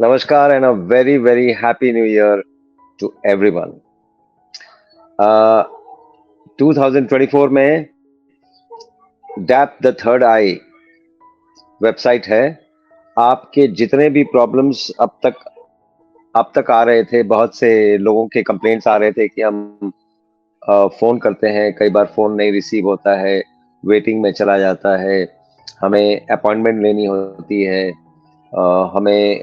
Namaskar and a very, very happy new year to everyone. Uh, 2024 में Dap the third eye website है। आपके जितने भी problems अब तक आ रहे थे, बहुत से लोगों के कंप्लेंट्स आ रहे थे कि हम फोन करते हैं, कई बार फोन नहीं रिसीव होता है, वेटिंग में चला जाता है, हमें अपॉइंटमेंट लेनी होती है, हमें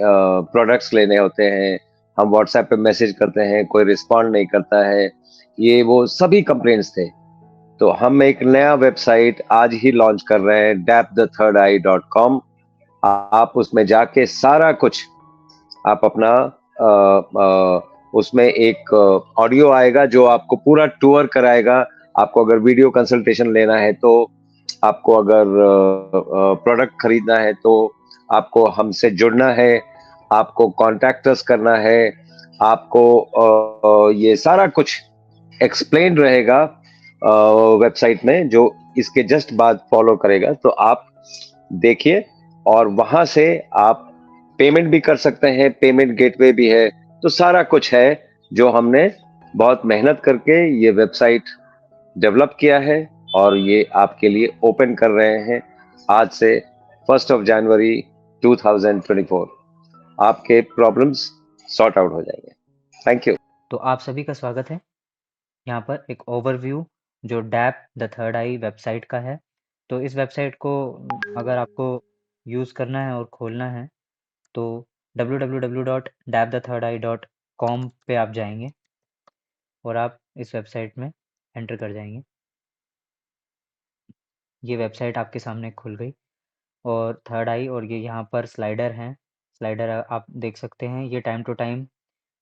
प्रोडक्ट्स लेने होते हैं, हम व्हाट्सएप पे मैसेज करते हैं, कोई रिस्पॉन्ड नहीं करता है। ये वो सभी कंप्लेंट्स थे। तो हम एक नया वेबसाइट आज ही लॉन्च कर रहे हैं, dapthethirdeye.com। आप उसमें जाके सारा कुछ आप अपना उसमें एक ऑडियो आएगा जो आपको पूरा टूर कराएगा। आपको अगर वीडियो कंसल्टेशन लेना है तो, आपको अगर प्रोडक्ट खरीदना है तो, आपको हमसे जुड़ना है, आपको कॉन्टैक्ट करना है, आपको ये सारा कुछ एक्सप्लेन रहेगा वेबसाइट में, जो इसके जस्ट बाद फॉलो करेगा। तो आप देखिए, और वहां से आप पेमेंट भी कर सकते हैं, पेमेंट गेटवे भी है। तो सारा कुछ है जो हमने बहुत मेहनत करके ये वेबसाइट डेवलप किया है, और ये आपके लिए ओपन कर रहे हैं आज से 1 जनवरी 2024। आपके प्रॉब्लम्स सॉर्ट आउट हो जाएंगे। Thank you. तो आप सभी का स्वागत है यहाँ पर एक ओवरव्यू जो Dap the third eye website का है। तो इस वेबसाइट को अगर आपको यूज़ करना है और खोलना है तो www.dapthethirdeye.com पे आप जाएंगे और आप इस वेबसाइट में एंटर कर जाएंगे। ये वेबसाइट आपके सामने खुल गई और थर्ड आई, और ये यहाँ पर स्लाइडर हैं। स्लाइडर आप देख सकते हैं। ये टाइम टू टाइम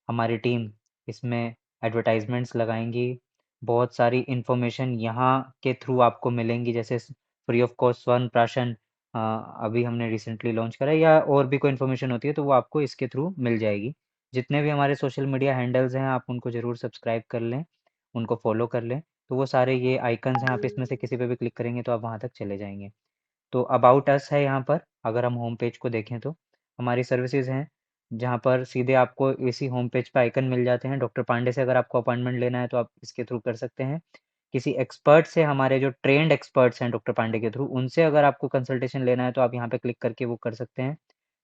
हमारी टीम इसमें एडवर्टाइजमेंट्स लगाएंगी। बहुत सारी इन्फॉर्मेशन यहाँ के थ्रू आपको मिलेंगी, जैसे फ्री ऑफ कॉस्ट स्वर्ण प्राशन अभी हमने रिसेंटली लॉन्च करा है, या और भी कोई इन्फॉर्मेशन होती है तो वो आपको इसके थ्रू मिल जाएगी। जितने भी हमारे सोशल मीडिया हैंडल्स हैं आप उनको ज़रूर सब्सक्राइब कर लें, उनको फॉलो कर लें। तो वो सारे ये आइकन्स हैं, आप इसमें से किसी पे भी क्लिक करेंगे तो आप वहाँ तक चले जाएंगे। तो अबाउट अस है यहाँ पर। अगर हम होम पेज को देखें तो हमारी सर्विसेज हैं, जहाँ पर सीधे आपको इसी होम पेज पे आइकन मिल जाते हैं। डॉक्टर पांडे से अगर आपको अपॉइंटमेंट लेना है तो आप इसके थ्रू कर सकते हैं। किसी एक्सपर्ट से, हमारे जो ट्रेंड एक्सपर्ट्स हैं डॉक्टर पांडे के थ्रू, उनसे अगर आपको कंसल्टेशन लेना है तो आप यहाँ पे क्लिक करके वो कर सकते हैं।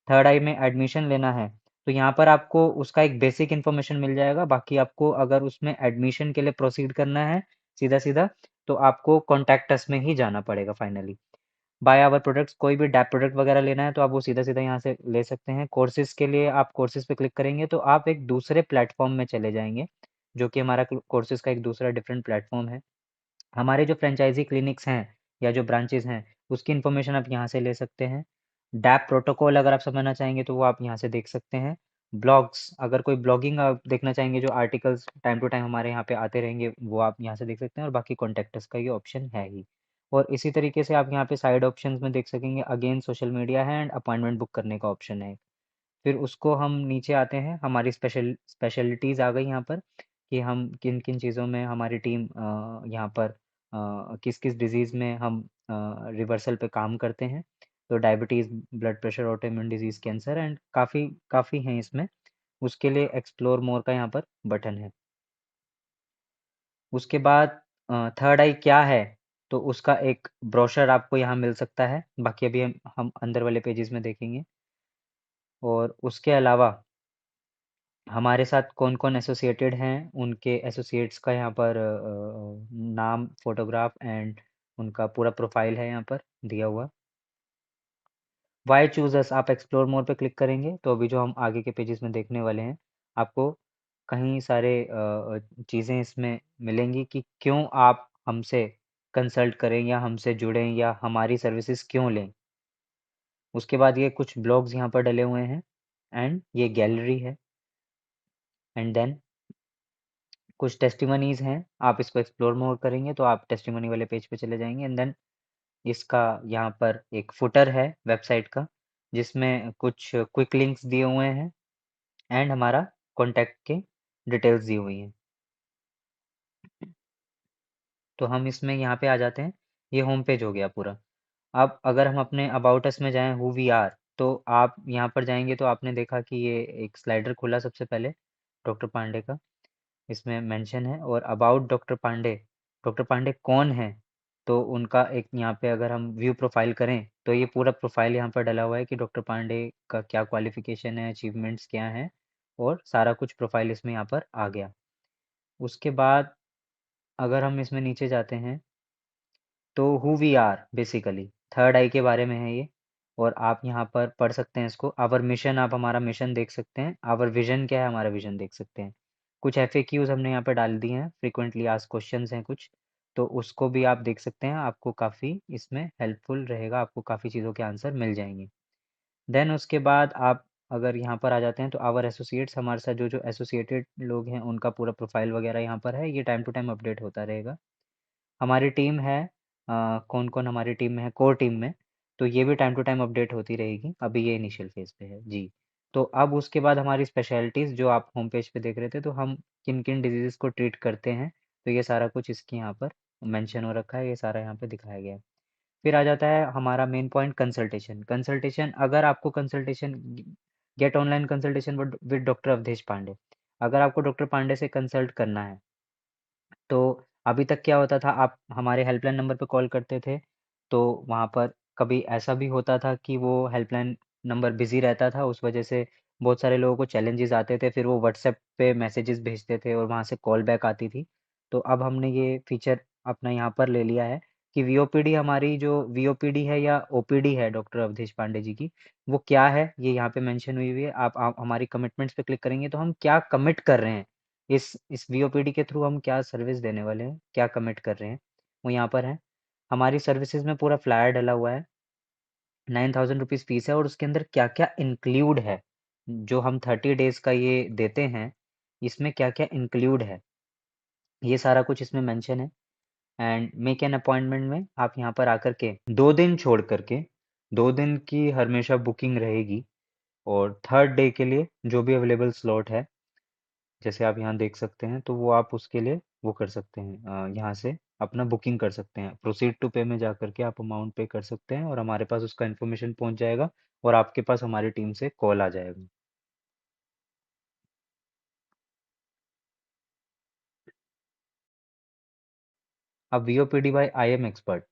थर्ड आई में एडमिशन लेना है तो यहाँ पर आपको उसका एक बेसिक इन्फॉर्मेशन मिल जाएगा। बाकी आपको अगर उसमें एडमिशन के लिए प्रोसीड करना है सीधा सीधा, तो आपको कॉन्टैक्ट अस में ही जाना पड़ेगा फाइनली। बाय आवर प्रोडक्ट्स, कोई भी डैप प्रोडक्ट वगैरह लेना है तो आप वो सीधा सीधा यहाँ से ले सकते हैं। कोर्सेज के लिए आप कोर्सेज पे क्लिक करेंगे तो आप एक दूसरे प्लेटफॉर्म में चले जाएंगे, जो कि हमारा कोर्सेज का एक दूसरा डिफरेंट प्लेटफॉर्म है। हमारे जो फ्रेंचाइजी क्लिनिक्स हैं या जो ब्रांचेज हैं, उसकी इन्फॉर्मेशन आप यहाँ से ले सकते हैं। डैप प्रोटोकॉल अगर आप समझना चाहेंगे तो वो आप यहाँ से देख सकते हैं। ब्लॉग्स, अगर कोई ब्लॉगिंग आप देखना चाहेंगे, जो आर्टिकल्स टाइम टू टाइम हमारे यहाँ पे आते रहेंगे, वो आप यहाँ से देख सकते हैं। और बाकी कॉन्टेक्टस का ये ऑप्शन है ही। और इसी तरीके से आप यहाँ पे साइड ऑप्शंस में देख सकेंगे, अगेन सोशल मीडिया है एंड अपॉइंटमेंट बुक करने का ऑप्शन है। फिर उसको हम नीचे आते हैं, हमारी स्पेशलिटीज़ आ गई यहाँ पर, कि हम किन किन चीज़ों में हमारी टीम यहाँ पर किस किस डिज़ीज़ में हम रिवर्सल पे काम करते हैं। तो diabetes, blood pressure, autoimmune disease, cancer and काफ़ी काफ़ी हैं इसमें। उसके लिए एक्सप्लोर मोर का यहाँ पर बटन है। उसके बाद थर्ड आई क्या है, तो उसका एक ब्रोशर आपको यहाँ मिल सकता है। बाकी अभी हम अंदर वाले पेजेस में देखेंगे। और उसके अलावा हमारे साथ कौन कौन एसोसिएटेड हैं, उनके एसोसिएट्स का यहाँ पर नाम, फोटोग्राफ एंड उनका पूरा प्रोफाइल है यहाँ पर दिया हुआ। वाई चूज अस, आप एक्सप्लोर मोर पे क्लिक करेंगे तो अभी जो हम आगे के पेजेस में देखने वाले हैं, आपको कहीं सारे चीज़ें इसमें मिलेंगी कि क्यों आप हमसे कंसल्ट करें या हमसे जुड़ें या हमारी सर्विसेज क्यों लें। उसके बाद ये कुछ ब्लॉग्स यहाँ पर डले हुए हैं एंड ये गैलरी है। एंड देन कुछ टेस्टिमनीज हैं, आप इसको एक्सप्लोर मोर करेंगे तो आप टेस्टिमनी वाले पेज पे चले जाएंगे। एंड देन इसका यहाँ पर एक फुटर है वेबसाइट का, जिसमें कुछ क्विक लिंक्स दिए हुए हैं एंड हमारा कॉन्टैक्ट के डिटेल्स दी हुई हैं। तो हम इसमें यहाँ पे आ जाते हैं। ये होम पेज हो गया पूरा। अब अगर हम अपने अबाउट अस में जाएं, हु वी आर, तो आप यहाँ पर जाएंगे तो आपने देखा कि ये एक स्लाइडर खुला सबसे पहले डॉक्टर पांडे का, इसमें मेंशन है। और अबाउट डॉक्टर पांडे कौन है, तो उनका एक यहाँ पे अगर हम व्यू प्रोफाइल करें तो ये पूरा प्रोफाइल यहाँ पर डला हुआ है कि डॉक्टर पांडे का क्या क्वालिफिकेशन है, अचीवमेंट्स क्या हैं, और सारा कुछ प्रोफाइल इसमें यहाँ पर आ गया। उसके बाद अगर हम इसमें नीचे जाते हैं तो who we are basically third eye के बारे में है ये। और आप यहाँ पर पढ़ सकते हैं इसको। आवर मिशन, आप हमारा मिशन देख सकते हैं। आवर विजन क्या है, हमारा विजन देख सकते हैं। कुछ FAQs हमने यहाँ पे डाल दिए हैं, फ्रीक्वेंटली आस्क्ड क्वेश्चंस हैं कुछ, तो उसको भी आप देख सकते हैं। आपको काफ़ी इसमें हेल्पफुल रहेगा, आपको काफ़ी चीज़ों के आंसर मिल जाएंगे। देन उसके बाद आप अगर यहाँ पर आ जाते हैं तो आवर एसोसिएट्स, हमारे साथ जो जो एसोसिएटेड लोग हैं उनका पूरा प्रोफाइल वगैरह यहाँ पर है। ये टाइम टू टाइम अपडेट होता रहेगा। हमारी टीम है, कौन कौन हमारी टीम में है, कोर टीम में, तो ये भी टाइम टू टाइम अपडेट होती रहेगी। अभी ये इनिशियल फेज पे है जी। तो अब उसके बाद हमारी स्पेशलिटीज़ जो आप होम पेज पे देख रहे थे, तो हम किन किन डिजीज़ को ट्रीट करते हैं, तो ये सारा कुछ इसके यहाँ पर मेंशन हो रखा है, ये सारा यहाँ पे दिखाया गया है। फिर आ जाता है हमारा मेन पॉइंट, कंसल्टेशन। कंसल्टेशन, अगर आपको consultation, get online consultation with doctor Awadhesh Pandey, अगर आपको डॉक्टर पांडे से कंसल्ट करना है, तो अभी तक क्या होता था, आप हमारे हेल्पलाइन नंबर पे कॉल करते थे, तो वहाँ पर कभी ऐसा भी होता था कि वो हेल्पलाइन नंबर बिजी रहता था, उस वजह से बहुत सारे लोगों को चैलेंजेस आते थे, फिर वो व्हाट्सएप पे मैसेजेस भेजते थे और वहाँ से कॉल बैक आती थी। तो अब हमने ये फीचर अपना यहाँ पर ले लिया है कि VOPD, हमारी जो VOPD है या OPD है डॉक्टर अवधेश पांडे जी की, वो क्या है ये यहाँ पे मेंशन हुई हुई है। आप हमारी कमिटमेंट्स पे क्लिक करेंगे तो हम क्या कमिट कर रहे हैं, इस VOPD के थ्रू हम क्या सर्विस देने वाले हैं, क्या कमिट कर रहे हैं, वो यहाँ पर है। हमारी सर्विसेज में पूरा फ्लायर डला हुआ है। 9,000 रुपीज़ फीस है, और उसके अंदर क्या क्या इंक्लूड है, जो हम 30 डेज का ये देते हैं, इसमें क्या क्या इंक्लूड है, ये सारा कुछ इसमें मेंशन है। एंड मेक एन अपॉइंटमेंट में आप यहाँ पर आकर के 2 दिन छोड़ करके, 2 दिन की हमेशा बुकिंग रहेगी। और थर्ड डे के लिए जो भी अवेलेबल स्लॉट है, जैसे आप यहाँ देख सकते हैं, तो वो आप उसके लिए वो कर सकते हैं, यहाँ से अपना बुकिंग कर सकते हैं। प्रोसीड टू पे में जा करके आप अमाउंट पे कर सकते हैं, और हमारे पास उसका इन्फॉर्मेशन पहुँच जाएगा, और आपके पास हमारी टीम से कॉल आ जाएगा। अब VOPD by IM expert,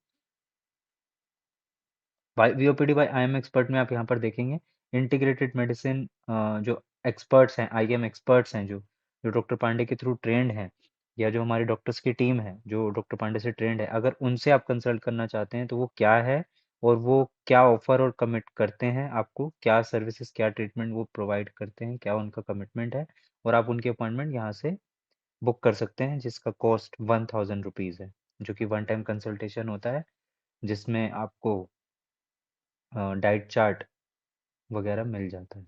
VOPD by IM expert में आप यहाँ पर देखेंगे इंटीग्रेटेड मेडिसिन, जो एक्सपर्ट्स हैं, IM एक्सपर्ट्स हैं, जो जो डॉक्टर पांडे के थ्रू ट्रेंड हैं, या जो हमारे डॉक्टर्स की टीम है जो डॉक्टर पांडे से ट्रेंड है, अगर उनसे आप कंसल्ट करना चाहते हैं तो वो क्या है, और वो क्या ऑफर और कमिट करते हैं, आपको क्या सर्विसेज, क्या ट्रीटमेंट वो प्रोवाइड करते हैं, क्या उनका कमिटमेंट है, और आप उनकी अपॉइंटमेंट यहाँ से बुक कर सकते हैं, जिसका कॉस्ट 1,000 रुपीज़ है, जो कि वन टाइम कंसल्टेशन होता है, जिसमें आपको डाइट चार्ट वगैरह मिल जाता है।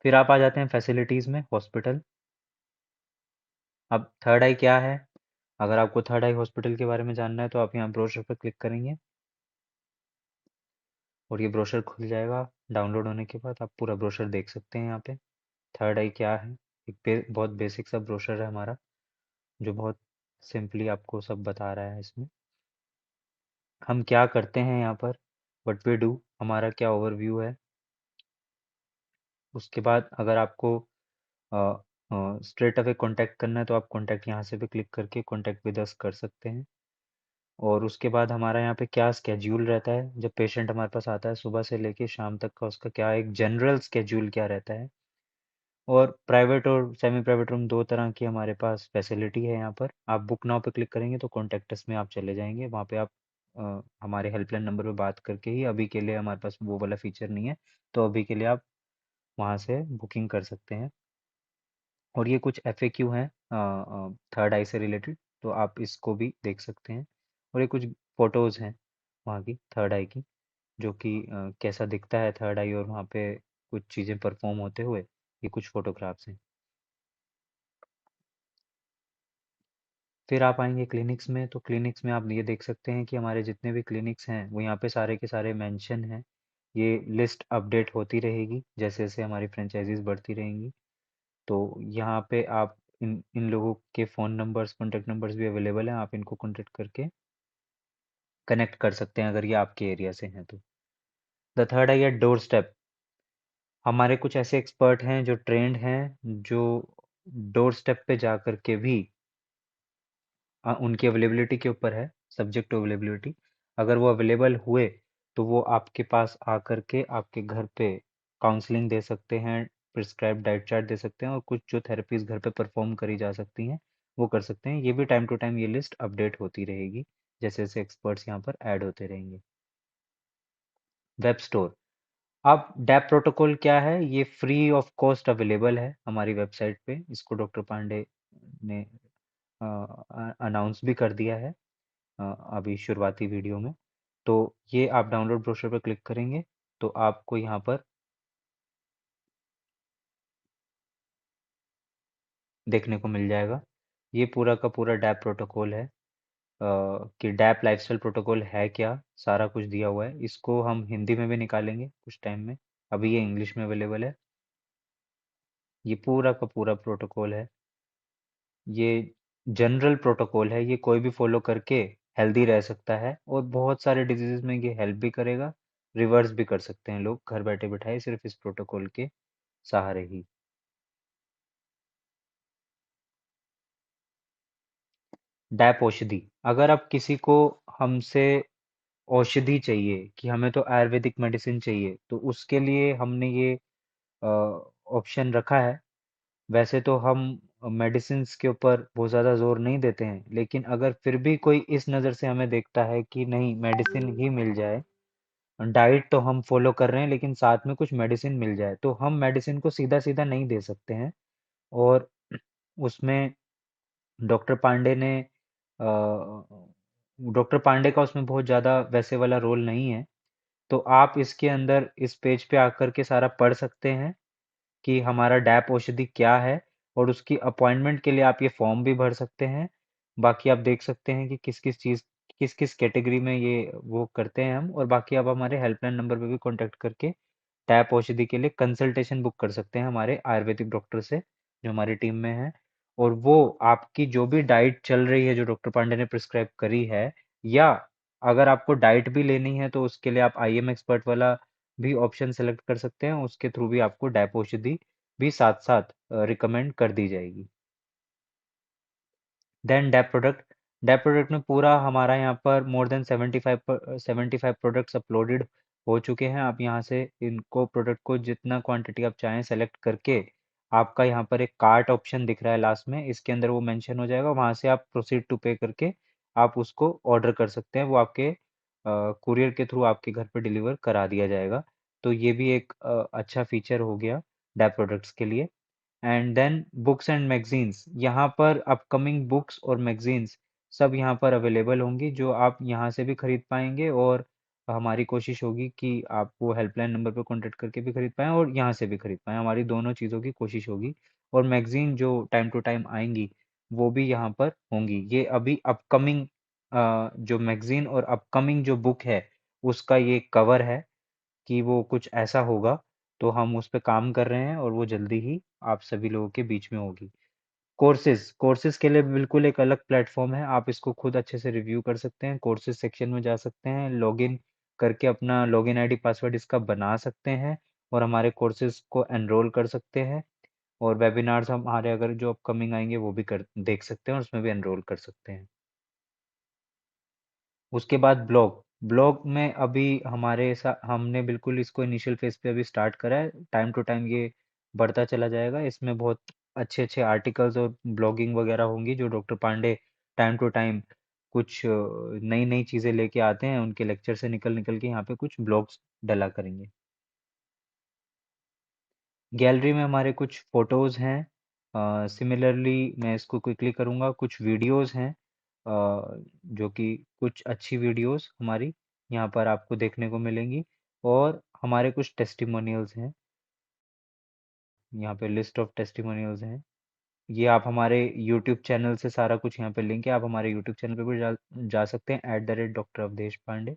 फिर आप आ जाते हैं फैसिलिटीज़ में, हॉस्पिटल। अब थर्ड आई क्या है, अगर आपको थर्ड आई हॉस्पिटल के बारे में जानना है तो आप यहाँ ब्रोशर पर क्लिक करेंगे, और ये ब्रोशर खुल जाएगा। डाउनलोड होने के बाद आप पूरा ब्रोशर देख सकते हैं यहाँ पे। थर्ड आई क्या है, एक बहुत बेसिक सा ब्रोशर है हमारा, जो बहुत सिंपली आपको सब बता रहा है इसमें हम क्या करते हैं यहाँ पर, व्हाट वी डू, हमारा क्या ओवरव्यू है। उसके बाद अगर आपको स्ट्रेट अवे कांटेक्ट करना है तो आप कांटेक्ट यहाँ से भी क्लिक करके कांटेक्ट विद अस कर सकते हैं। और उसके बाद हमारा यहाँ पे क्या स्केड्यूल रहता है, जब पेशेंट हमारे पास आता है सुबह से लेके शाम तक का उसका क्या एक जनरल स्केड्यूल क्या रहता है। और प्राइवेट और सेमी प्राइवेट रूम, दो तरह की हमारे पास फैसिलिटी है यहाँ पर। आप बुक नाउ पे क्लिक करेंगे तो कॉन्टेक्ट में आप चले जाएंगे, वहाँ पे आप हमारे हेल्पलाइन नंबर पे बात करके ही, अभी के लिए हमारे पास वो वाला फीचर नहीं है, तो अभी के लिए आप वहाँ से बुकिंग कर सकते हैं। और ये कुछ FAQ हैं थर्ड आई से रिलेटेड, तो आप इसको भी देख सकते हैं। और ये कुछ फ़ोटोज़ हैं वहाँ की थर्ड आई की, जो कि कैसा दिखता है थर्ड आई, और वहाँ पे कुछ चीज़ें परफॉर्म होते हुए, ये कुछ फ़ोटोग्राफ्स हैं। फिर आप आएंगे क्लिनिक्स में, तो क्लिनिक्स में आप ये देख सकते हैं कि हमारे जितने भी क्लिनिक्स हैं वो यहाँ पे सारे के सारे मेंशन हैं। ये लिस्ट अपडेट होती रहेगी जैसे जैसे हमारी फ्रेंचाइजीज बढ़ती रहेंगी। तो यहाँ पे आप इन इन लोगों के फ़ोन नंबर्स, कॉन्टैक्ट नंबर्स भी अवेलेबल हैं, आप इनको कॉन्टेक्ट करके कनेक्ट कर सकते हैं अगर ये आपके एरिया से हैं तो। The third eye at doorstep, हमारे कुछ ऐसे एक्सपर्ट हैं जो ट्रेंड हैं, जो डोर स्टेप पे जा कर के भी उनकी अवेलेबिलिटी के ऊपर है, सब्जेक्ट टू अवेलेबिलिटी। अगर वो अवेलेबल हुए तो वो आपके पास आकर के आपके घर पे काउंसलिंग दे सकते हैं, प्रिस्क्राइब डाइट चार्ट दे सकते हैं, और कुछ जो थेरेपीज घर पे परफॉर्म करी जा सकती हैं वो कर सकते हैं। ये भी टाइम टू टाइम ये लिस्ट अपडेट होती रहेगी जैसे जैसे एक्सपर्ट्स यहाँ पर ऐड होते रहेंगे। Web store. अब डैप प्रोटोकॉल क्या है, ये फ्री ऑफ कॉस्ट अवेलेबल है हमारी वेबसाइट पे। इसको डॉक्टर पांडे ने अनाउंस भी कर दिया है अभी शुरुआती वीडियो में। तो ये आप डाउनलोड ब्रोशर पर क्लिक करेंगे तो आपको यहाँ पर देखने को मिल जाएगा। ये पूरा का पूरा डैप प्रोटोकॉल है, कि डैप लाइफस्टाइल प्रोटोकॉल है क्या, सारा कुछ दिया हुआ है। इसको हम हिंदी में भी निकालेंगे कुछ टाइम में, अभी ये इंग्लिश में अवेलेबल है। ये पूरा का पूरा प्रोटोकॉल है, ये जनरल प्रोटोकॉल है, ये कोई भी फॉलो करके हेल्दी रह सकता है, और बहुत सारे डिजीजेस में ये हेल्प भी करेगा। रिवर्स भी कर सकते हैं लोग घर बैठे बिठाए सिर्फ इस प्रोटोकॉल के सहारे ही। डैप औषधि। अगर आप किसी को हमसे औषधि चाहिए कि हमें तो आयुर्वेदिक मेडिसिन चाहिए, तो उसके लिए हमने ये ऑप्शन रखा है। वैसे तो हम मेडिसिन्स के ऊपर बहुत ज़्यादा जोर नहीं देते हैं, लेकिन अगर फिर भी कोई इस नज़र से हमें देखता है कि नहीं मेडिसिन ही मिल जाए, डाइट तो हम फॉलो कर रहे हैं लेकिन साथ में कुछ मेडिसिन मिल जाए, तो हम मेडिसिन को सीधा सीधा नहीं दे सकते हैं। और उसमें डॉक्टर पांडे ने डॉक्टर पांडे का उसमें बहुत ज़्यादा वैसे वाला रोल नहीं है। तो आप इसके अंदर इस पेज पे आकर के सारा पढ़ सकते हैं कि हमारा डैप औषधि क्या है, और उसकी अपॉइंटमेंट के लिए आप ये फॉर्म भी भर सकते हैं। बाकी आप देख सकते हैं कि किस किस चीज़, किस किस कैटेगरी में ये वो करते हैं हम। और बाकी आप हमारे हेल्पलाइन नंबर पे भी कांटेक्ट करके टैप औषधि के लिए कंसल्टेशन बुक कर सकते हैं हमारे आयुर्वेदिक डॉक्टर से जो हमारी टीम में है। और वो आपकी जो भी डाइट चल रही है जो डॉक्टर पांडे ने प्रिस्क्राइब करी है, या अगर आपको डाइट भी लेनी है तो उसके लिए आप IM एक्सपर्ट वाला भी ऑप्शन सेलेक्ट कर सकते हैं। उसके थ्रू भी आपको डैप औषधि भी साथ साथ रिकमेंड कर दी जाएगी। देन डेप प्रोडक्ट में पूरा हमारा यहाँ पर मोर देन 75 प्रोडक्ट्स अपलोडेड हो चुके हैं। आप यहाँ से इनको प्रोडक्ट को जितना क्वांटिटी आप चाहें सेलेक्ट करके, आपका यहाँ पर एक कार्ट ऑप्शन दिख रहा है लास्ट में, इसके अंदर वो मेंशन हो जाएगा, वहाँ से आप प्रोसीड टू पे करके आप उसको ऑर्डर कर सकते हैं। वो आपके कुरियर के थ्रू आपके घर पे डिलीवर करा दिया जाएगा। तो ये भी एक अच्छा फीचर हो गया डेप प्रोडक्ट्स के लिए। And then books and magazines, यहाँ पर अपकमिंग बुक्स और मैगजीन्स सब यहाँ पर अवेलेबल होंगी, जो आप यहाँ से भी खरीद पाएंगे। और हमारी कोशिश होगी कि आप वो हेल्पलाइन नंबर पर कॉन्टेक्ट करके भी खरीद पाएँ और यहाँ से भी खरीद पाएँ, हमारी दोनों चीज़ों की कोशिश होगी। और मैगजीन जो टाइम टू टाइम आएंगी वो भी यहाँ पर होंगी। ये अभी अपकमिंग जो मैगजीन और अपकमिंग जो बुक है उसका ये कवर है कि वो कुछ ऐसा होगा। तो हम उस पे काम कर रहे हैं और वो जल्दी ही आप सभी लोगों के बीच में होगी। कोर्सेज के लिए बिल्कुल एक अलग प्लेटफॉर्म है, आप इसको खुद अच्छे से रिव्यू कर सकते हैं। कोर्सेज सेक्शन में जा सकते हैं, लॉगिन करके अपना लॉगिन आईडी पासवर्ड इसका बना सकते हैं और हमारे कोर्सेज को एनरोल कर सकते हैं। और वेबिनार्स हमारे अगर जो अपकमिंग आएंगे वो भी कर देख सकते हैं और उसमें भी एनरोल कर सकते हैं। उसके बाद ब्लॉग में अभी हमने बिल्कुल इसको इनिशियल फेज पे अभी स्टार्ट करा है। टाइम टू टाइम ये बढ़ता चला जाएगा। इसमें बहुत अच्छे अच्छे आर्टिकल्स और ब्लॉगिंग वगैरह होंगी जो doctor Pandey time to time कुछ नई नई चीज़ें लेके आते हैं, उनके लेक्चर से निकल निकल के यहाँ पे कुछ ब्लॉग्स डला करेंगे। गैलरी में हमारे कुछ फोटोज़ हैं। सिमिलरली मैं इसको क्विकली करूँगा, कुछ वीडियोज़ हैं, जो कि कुछ अच्छी वीडियोज़ हमारी यहाँ पर आपको देखने को मिलेंगी। और हमारे कुछ टेस्टिमोनियल्स हैं, यहाँ पे लिस्ट ऑफ टेस्टिमोनियल्स हैं। ये आप हमारे यूट्यूब चैनल से सारा कुछ यहाँ पे लिंक है, आप हमारे यूट्यूब चैनल पे भी जा सकते हैं @डॉक्टर अवधेश पांडे।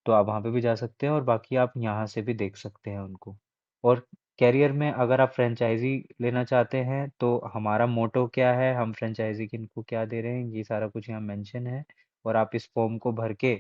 तो आप वहाँ पे भी जा सकते हैं और बाकी आप यहाँ से भी देख सकते हैं उनको। और कैरियर में अगर आप फ्रेंचाइजी लेना चाहते हैं तो हमारा मोटो क्या है, हम फ्रेंचाइजी किनको क्या दे रहे हैं, ये सारा कुछ यहाँ मेंशन है। और आप इस फॉर्म को भर के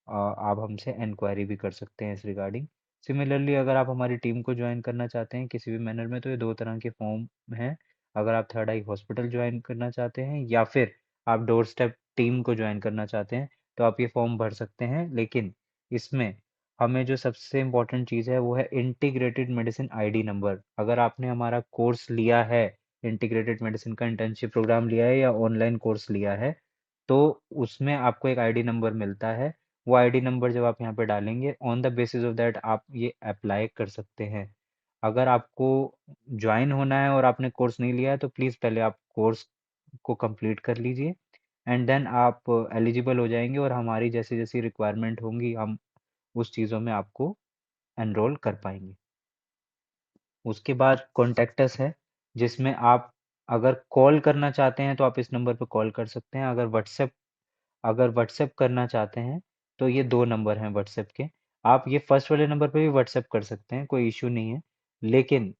आप हमसे इंक्वायरी भी कर सकते हैं इस रिगार्डिंग। सिमिलरली अगर आप हमारी टीम को ज्वाइन करना चाहते हैं किसी भी मैनर में, तो ये दो तरह के फॉर्म हैं। अगर आप थर्ड आई हॉस्पिटल ज्वाइन करना चाहते हैं या फिर आप डोर स्टेप टीम को ज्वाइन करना चाहते हैं, तो आप ये फॉर्म भर सकते हैं। लेकिन इसमें हमें जो सबसे इम्पोर्टेंट चीज़ है वो है इंटीग्रेटेड मेडिसिन आईडी नंबर। अगर आपने हमारा कोर्स लिया है, इंटीग्रेटेड मेडिसिन का इंटर्नशिप प्रोग्राम लिया है या ऑनलाइन कोर्स लिया है, तो उसमें आपको एक आईडी नंबर मिलता है। वो आईडी नंबर जब आप यहाँ पे डालेंगे, on the basis of that आप ये अप्लाई कर सकते हैं। अगर आपको ज्वाइन होना है और आपने कोर्स नहीं लिया है, तो प्लीज़ पहले आप कोर्स को कंप्लीट कर लीजिए, एंड देन आप एलिजिबल हो जाएंगे, और हमारी जैसी जैसी रिक्वायरमेंट होंगी हम उस चीज़ों में आपको एनरोल कर पाएंगे। उसके बाद कॉन्टेक्टस है, जिसमें आप अगर कॉल करना चाहते हैं तो आप इस नंबर पर कॉल कर सकते हैं। अगर व्हाट्सएप करना चाहते हैं तो ये दो नंबर हैं व्हाट्सएप के। आप ये फर्स्ट वाले नंबर पे भी व्हाट्सएप कर सकते हैं, कोई इशू नहीं है। लेकिन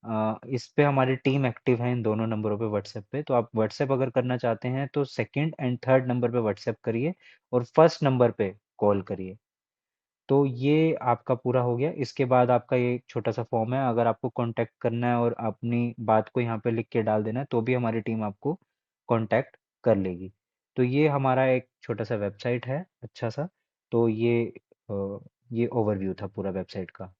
इस पे हमारी टीम एक्टिव है इन दोनों नंबरों पे व्हाट्सएप पे। तो आप व्हाट्सएप अगर करना चाहते हैं तो सेकंड एंड थर्ड नंबर पे व्हाट्सएप करिए और फर्स्ट नंबर पे कॉल करिए। तो ये आपका पूरा हो गया। इसके बाद आपका ये छोटा सा फॉर्म है, अगर आपको कांटेक्ट करना है और अपनी बात को यहाँ पे लिख के डाल देना है, तो भी हमारी टीम आपको कांटेक्ट कर लेगी। तो ये हमारा एक छोटा सा वेबसाइट है, अच्छा सा। तो ये ओवरव्यू था पूरा वेबसाइट का।